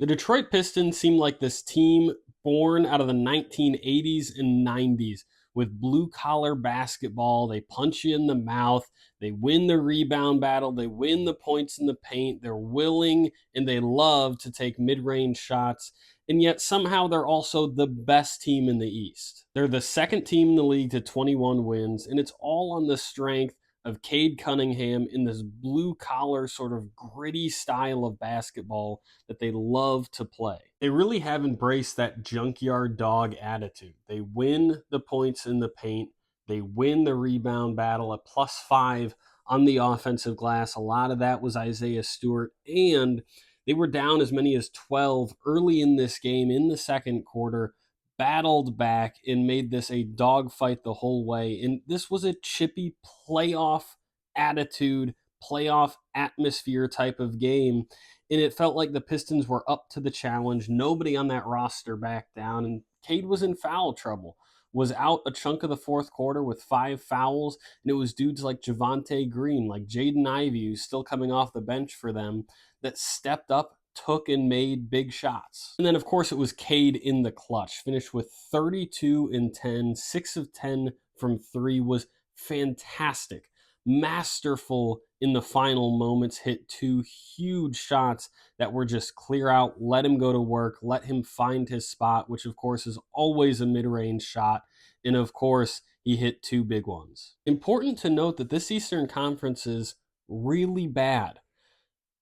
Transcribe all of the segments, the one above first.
The Detroit Pistons seem like this team born out of the 1980s and 90s with blue collar basketball. They punch you in the mouth. They win the rebound battle. They win the points in the paint. They're willing and they love to take mid range shots. And yet somehow they're also the best team in the East. They're the second team in the league to 21 wins, and it's all on the strength of Cade Cunningham in this blue collar sort of gritty style of basketball that they love to play. They really have embraced that junkyard dog attitude. They win the points in the paint, they win the rebound battle at +5 on the offensive glass. A lot of that was Isaiah Stewart, and they were down as many as 12 early in this game in the second quarter, battled back and made this a dogfight the whole way. And this was a chippy playoff attitude, playoff atmosphere type of game. And it felt like the Pistons were up to the challenge. Nobody on that roster backed down. And Cade was in foul trouble, was out a chunk of the fourth quarter with 5 fouls. And it was dudes like Javonte Green, like Jaden Ivey, who's still coming off the bench for them, that stepped up, took and made big shots. And then, of course, it was Cade in the clutch. Finished with 32 and 10, 6 of 10 from three, was fantastic. Masterful in the final moments, hit 2 huge shots that were just clear out, let him go to work, let him find his spot, which of course is always a mid-range shot. And of course, he hit 2 big ones. Important to note that this Eastern Conference is really bad.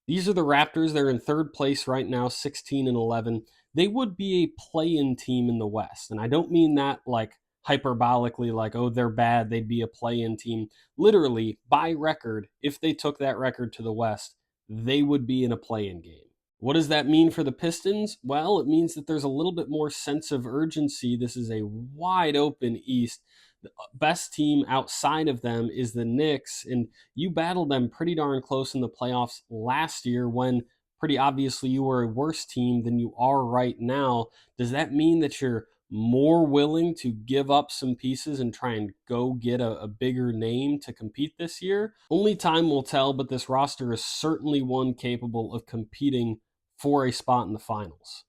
These are the Raptors. They're in third place right now, 16 and 11. They would be a play-in team in the West. And I don't mean that like hyperbolically, like, oh, they're bad, they'd be a play-in team. Literally, by record, if they took that record to the West, they would be in a play-in game. What does that mean for the Pistons? Well, it means that there's a little bit more sense of urgency. This is a wide open East. The best team outside of them is the Knicks, and you battled them pretty darn close in the playoffs last year when pretty obviously you were a worse team than you are right now. Does that mean that you're more willing to give up some pieces and try and go get a bigger name to compete this year? Only time will tell, but this roster is certainly one capable of competing for a spot in the finals.